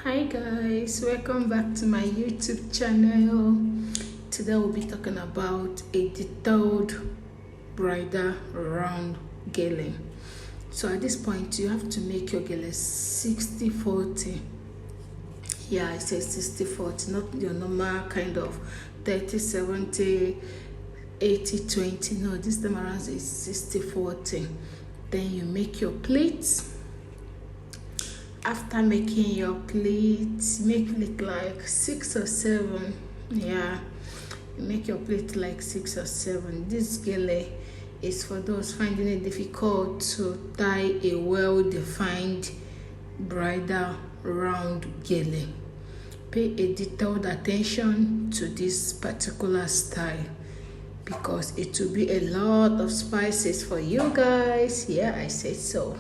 Hi guys, welcome back to my YouTube channel. Today we'll be talking about a detailed bridal round gele. So at this point you have to make your gele 60-40. Yeah, I say 60-40, not your normal kind of 30-70, 80-20. No, this time around is 60-40. Then you make your pleats. After making your pleat, make it like 6 or 7. Yeah, you make your pleat like 6 or 7. This gele is for those finding it difficult to tie a well-defined bridal round gele. Pay a detailed attention to this particular style because it will be a lot of spices for you guys. Yeah, I said so.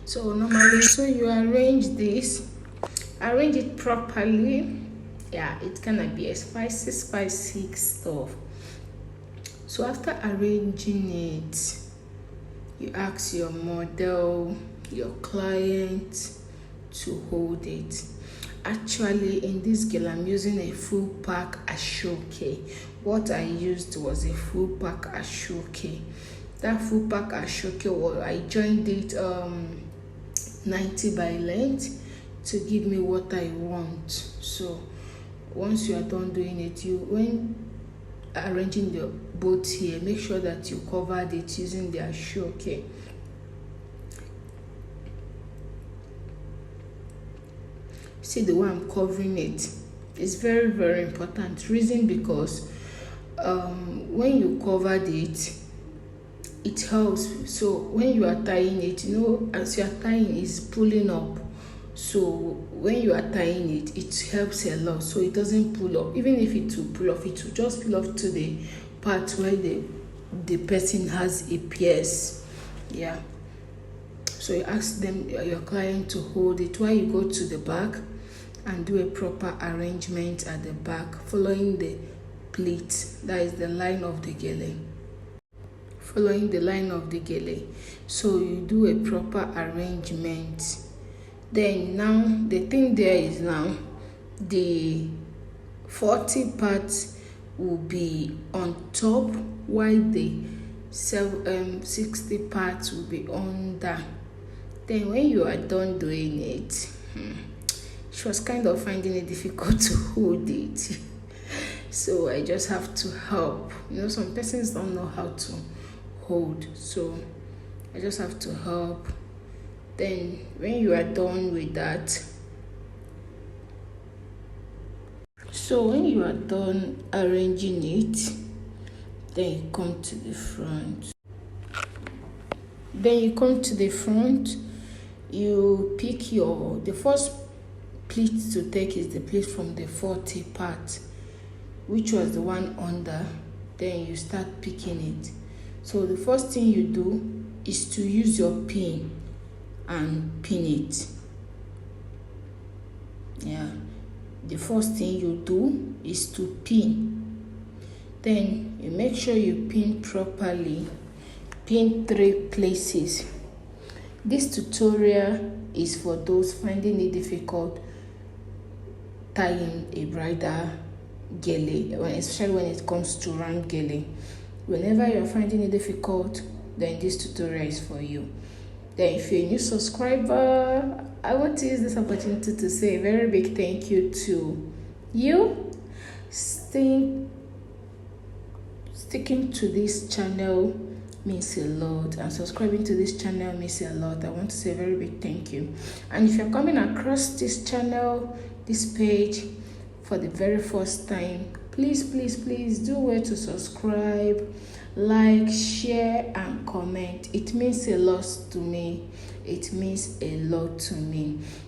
So normally, so you arrange it properly. Yeah, it cannot be a spicy stuff. So after arranging it, you ask your model, your client to hold it. Actually, in this gele, I'm using a full pack ashoke. What I used was a full pack ashoke. That full pack ashoke, well, I joined it 90 by length to give me what I want. So once you are done doing it, when arranging the boat here, make sure that you covered it using the ashoke. See the way I'm covering it. It's very important. Reason because when you covered it, it helps. So when you are tying it, as you are tying, it's pulling up. So when you are tying it, it helps a lot. So it doesn't pull up. Even if it will pull off, it will just pull off to the part where the person has a pierce. Yeah. So you ask them, your client, to hold it while you go to the back and do a proper arrangement at the back, following the pleat. That is the line of the gele. Following the line of the gele. So you do a proper arrangement. Then now the thing there is now the 40 parts will be on top while the 60 parts will be under. Then when you are done doing it, she was kind of finding it difficult to hold it. So I just have to help. Some persons don't know how to hold, so I just have to help. Then when you are done with that, so when you are done arranging it, then you come to the front. You pick the first pleat to take is the pleat from the 40 part, which was the one under. Then you start picking it. So the first thing you do is to use your pin and pin it. Yeah, the first thing you do is to pin. Then you make sure you pin properly. Pin 3 places. This tutorial is for those finding it difficult tying a bridal gele, especially when it comes to round gele. Whenever you're finding it difficult, then this tutorial is for you. Then if you're a new subscriber, I want to use this opportunity to say a very big thank you to you. Sticking to this channel means a lot, and subscribing to this channel means a lot. I want to say a very big thank you. And if you're coming across this channel, this page, for the very first time, please do well to subscribe, like, share, and comment. It means a lot to me.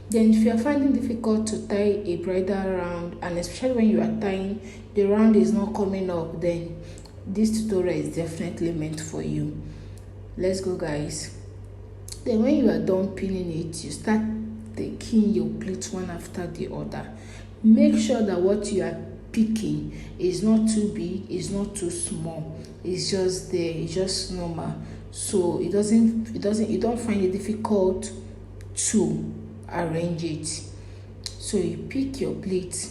Then if you are finding difficult to tie a bridal round, and especially when you are tying, the round is not coming up, then this tutorial is definitely meant for you. Let's go, guys. Then when you are done pinning it, you start taking your pleats one after the other. Make sure that what you are picking is not too big, it's not too small. It's just there, it's just normal. So you don't find it difficult to arrange it. So you pick your pleat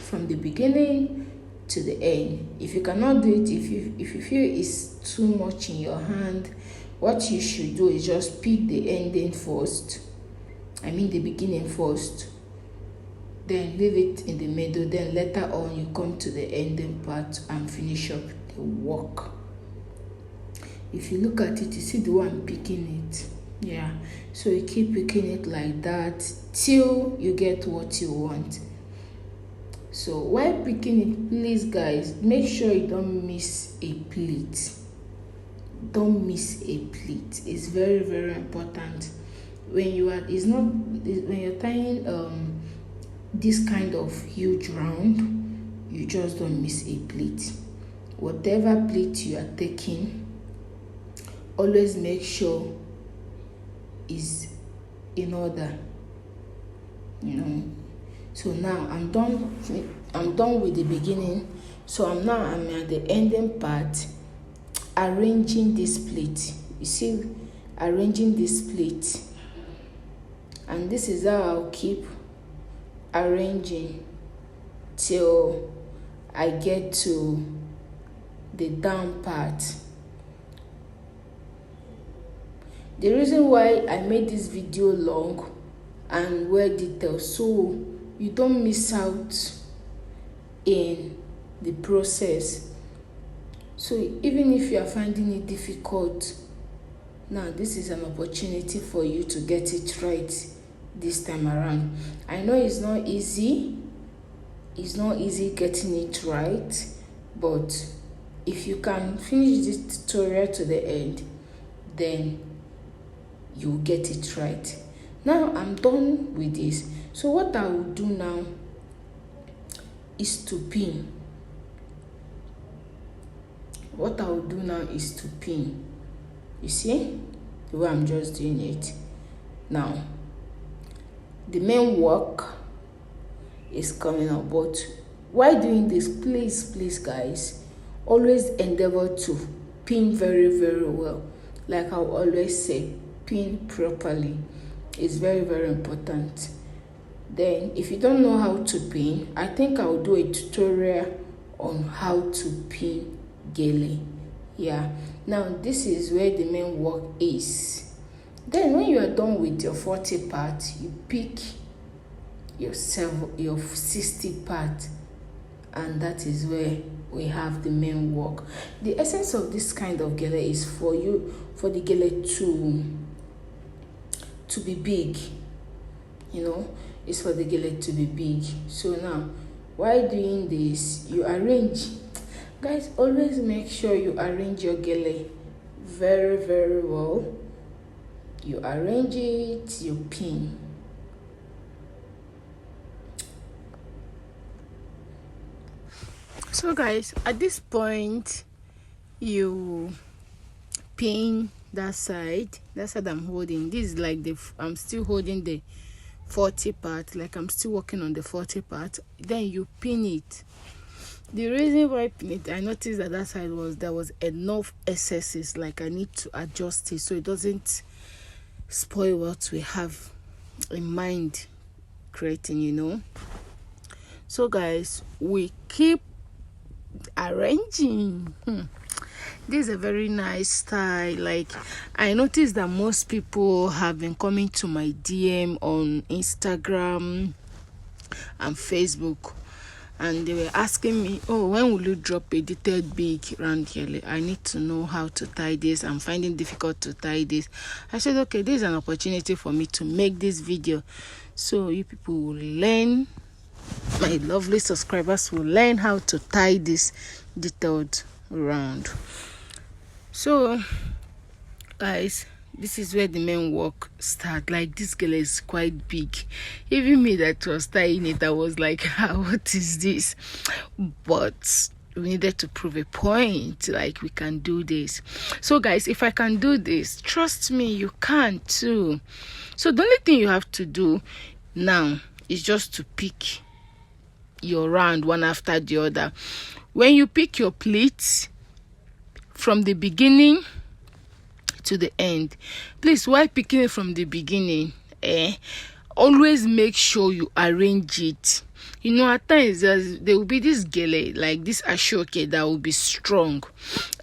from the beginning to the end. If you cannot do it, if you feel it's too much in your hand, what you should do is just pick the ending first. I mean the beginning first. Then leave it in the middle. Then later on you come to the ending part and finish up the work. If you look at it, you see the one picking it. Yeah. So you keep picking it like that till you get what you want. So while picking it, please guys, make sure you don't miss a pleat. Don't miss a pleat. It's very, very important. When you are, when you're tying this kind of huge round, you just don't miss a pleat. Whatever pleat you are taking, always make sure is in order. So now I'm done with the beginning. So I'm at the ending part, arranging this pleat. You see, arranging this pleat, and this is how I'll keep arranging till I get to the down part. The reason why I made this video long and well detailed, so you don't miss out in the process. So even if you are finding it difficult, now this is an opportunity for you to get it right this time around. I know it's not easy getting it right, but if you can finish this tutorial to the end, then you'll get it right. Now I'm done with this. So what I will do now is to pin. You see the way I'm just doing it. Now the main work is coming up, but while doing this, please guys, always endeavor to pin very, very well. Like I always say, pin properly is very, very important. Then if you don't know how to pin, I think I'll do a tutorial on how to pin gele. Yeah, now this is where the main work is. Then when you are done with your 40 part, you pick your 60 part, and that is where we have the main work. The essence of this kind of gele is for the gele to be big. It's for the gele to be big. So now while doing this, you arrange. Guys, always make sure you arrange your gele very, very well. You arrange it, you pin. So guys, at this point, you pin that side I'm holding. This is like I'm still holding the 40 part, like I'm still working on the 40 part. Then you pin it. The reason why I pin it, I noticed that side there was enough excesses, like I need to adjust it so it doesn't spoil what we have in mind creating. So guys, we keep arranging. This is a very nice style. Like I noticed that most people have been coming to my DM on Instagram and Facebook, and they were asking me, oh, when will you drop a detailed big round gele? I need to know how to tie this. I'm finding it difficult to tie this. I said, okay, this is an opportunity for me to make this video so you people will learn. My lovely subscribers will learn how to tie this detailed round. So guys, this is where the main work starts. Like this gele is quite big. Even me that was tying it, I was like, what is this? But we needed to prove a point, like we can do this. So guys, if I can do this, trust me, you can too. So the only thing you have to do now is just to pick your round one after the other. When you pick your pleats from the beginning to the end, please, while picking it from the beginning, always make sure you arrange it. You know, at times there will be this gele, like this ashoke, that will be strong.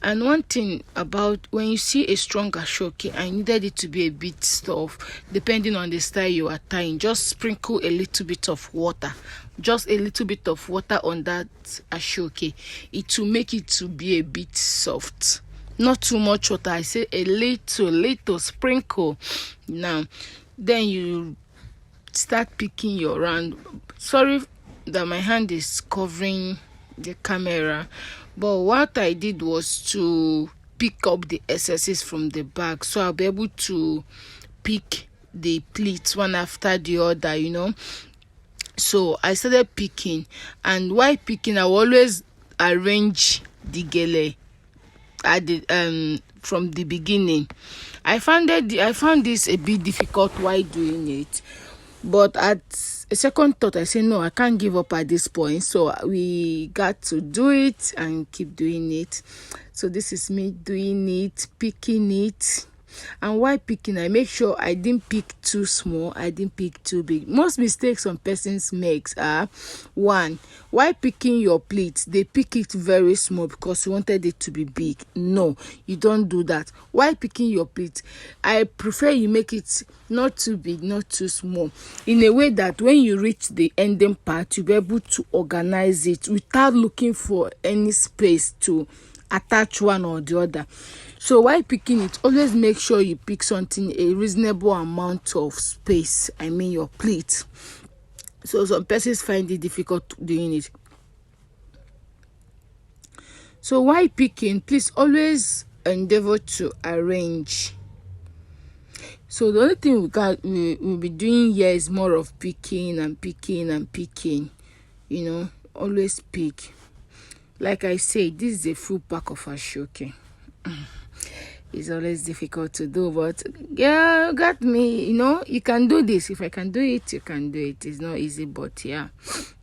And one thing about when you see a strong ashoke, I needed it to be a bit soft, depending on the style you are tying. Just sprinkle a little bit of water, just a little bit of water on that ashoke. It will make it to be a bit soft. Not too much water, I say a little sprinkle. Now, then you start picking your round. Sorry that my hand is covering the camera, but what I did was to pick up the excesses from the bag, so I'll be able to pick the pleats one after the other, you know. So I started picking, and while picking, I will always arrange the gele at the from the beginning. I found this a bit difficult while doing it, but at a second thought, I said, no, I can't give up at this point. So we got to do it and keep doing it. So this is me doing it, picking it. And while picking, I make sure I didn't pick too small, I didn't pick too big. Most mistakes some persons makes are, one, while picking your pleats, they pick it very small because you wanted it to be big. No, you don't do that. While picking your pleats, I prefer you make it not too big, not too small, in a way that when you reach the ending part, you'll be able to organize it without looking for any space to attach one or the other. So while picking it, always make sure you pick something a reasonable amount of space, I mean your pleat. So some persons find it difficult doing it. So while picking, please always endeavor to arrange. So the only thing we'll be doing here is more of picking and picking and picking. You know, always pick. Like I said, this is a full pack of ashoke. It's always difficult to do, but yeah, got me. You know, you can do this. If I can do it, you can do it. It's not easy, but yeah,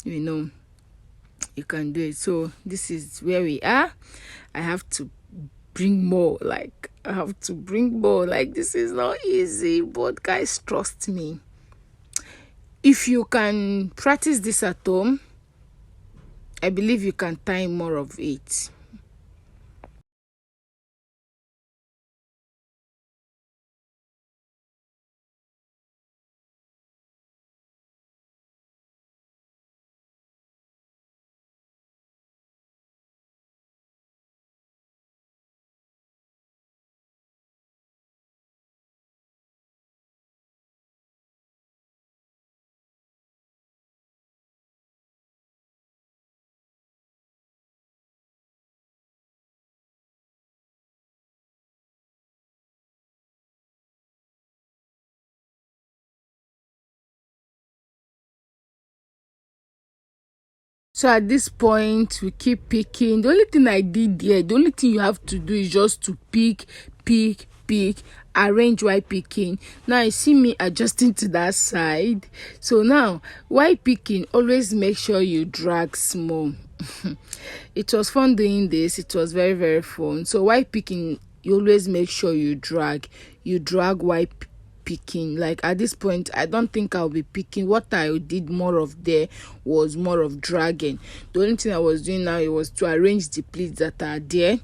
you know, you can do it. So this is where we are. I have to bring more. This is not easy, but guys, trust me. If you can practice this at home, I believe you can tie more of it. So at this point, we keep picking. The only thing I did here, the only thing you have to do is just to pick, arrange while picking. Now you see me adjusting to that side. So now, while picking, always make sure you drag small. It was fun doing this. It was very, very fun. So while picking, you always make sure you drag. You drag while picking. Like at this point, I don't think I'll be picking. What I did more of there was more of dragging. The only thing I was doing now, it was to arrange the pleats that are there.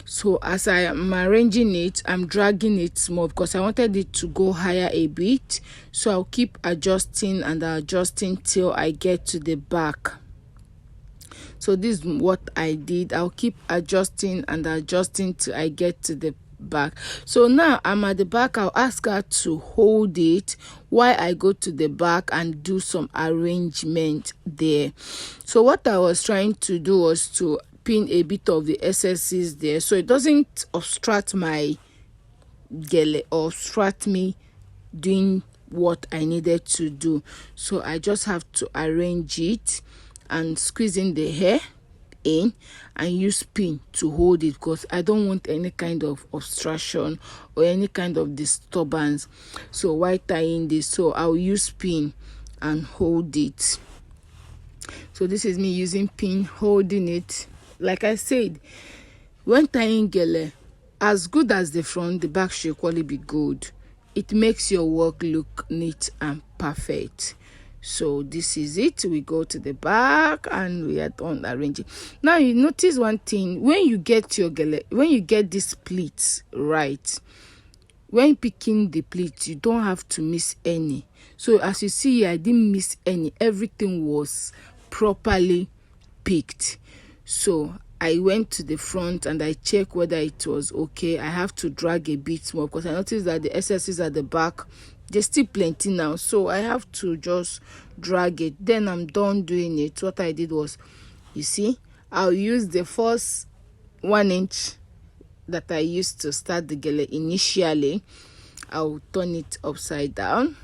So as I am arranging it, I'm dragging it small because I wanted it to go higher a bit. So I'll keep adjusting and adjusting till I get to the back. So this is what I did. I'll keep adjusting and adjusting till I get to the back. So now I'm at the back. I'll ask her to hold it while I go to the back and do some arrangement there. So what I was trying to do was to pin a bit of the excesses there so it doesn't obstruct my gele or obstruct me doing what I needed to do. So I just have to arrange it and squeeze in the hair in and use pin to hold it because I don't want any kind of obstruction or any kind of disturbance. So while tying this, so I'll use pin and hold it. So this is me using pin, holding it. Like I said, when tying gele, as good as the front, the back should equally be good. It makes your work look neat and perfect. So this is it. We go to the back and we are done arranging. Now you notice one thing: when you get your gele, when you get these pleats right, when picking the pleats, you don't have to miss any. So as you see here, I didn't miss any. Everything was properly picked. So I went to the front and I checked whether it was okay. I have to drag a bit more because I noticed that the excesses at the back, there's still plenty now, so I have to just drag it. Then I'm done doing it. What I did was, you see, I'll use the first 1 inch that I used to start the gele initially. I'll turn it upside down.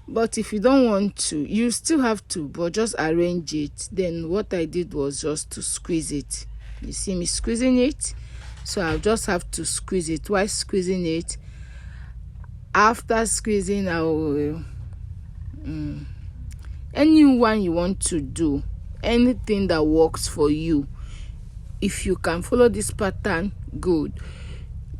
But if you don't want to, you still have to, but just arrange it. Then what I did was just to squeeze it. You see me squeezing it? So I'll just have to squeeze it. While squeezing it, after squeezing, I will anyone you want to do, anything that works for you. If you can follow this pattern, good.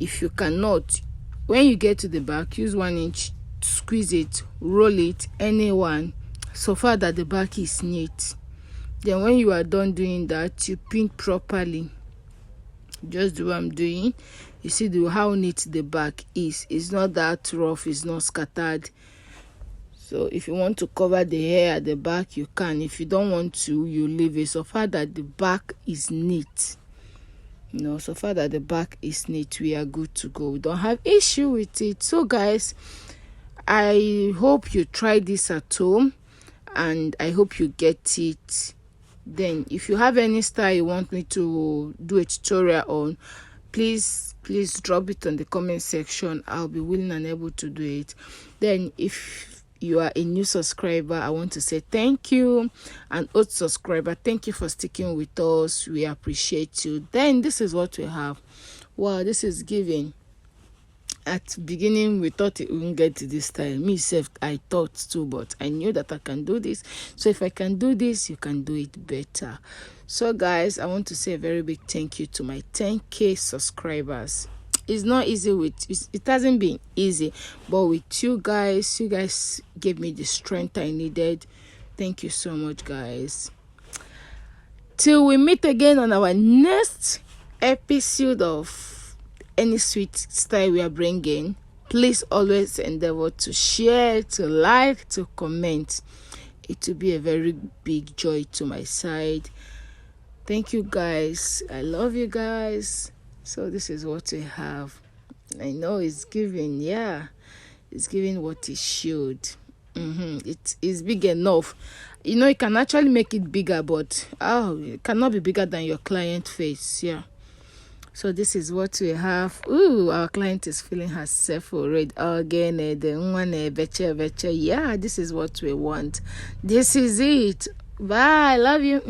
If you cannot, when you get to the back, use 1 inch, squeeze it, roll it, anyone, so far that the back is neat. Then when you are done doing that, you pin properly. Just do what I'm doing. You see how neat the back is. It's not that rough, it's not scattered. So if you want to cover the hair at the back, you can. If you don't want to, you leave it. So far that the back is neat, so far that the back is neat, we are good to go. We don't have issue with it. So guys, I hope you try this at home and I hope you get it. Then if you have any style you want me to do a tutorial on, please drop it on the comment section. I'll be willing and able to do it. Then if you are a new subscriber, I want to say thank you. And old subscriber, thank you for sticking with us. We appreciate you. Then this is what we have. Wow, this is giving. At beginning we thought it wouldn't get to this time. Myself, I thought too, but I knew that I can do this. So if I can do this, you can do it better. So guys, I want to say a very big thank you to my 10k subscribers. It's not easy it hasn't been easy, but with you guys gave me the strength I needed. Thank you so much, guys. Till we meet again on our next episode of any sweet style we are bringing, please always endeavor to share, to like, to comment. It will be a very big joy to my side. Thank you guys. I love you guys. So this is what we have. I know it's giving, it's giving what it should. It is big enough. You can actually make it bigger, but it cannot be bigger than your client face. So this is what we have. Our client is feeling herself already. Again, this is what we want. This is it. Bye. I love you.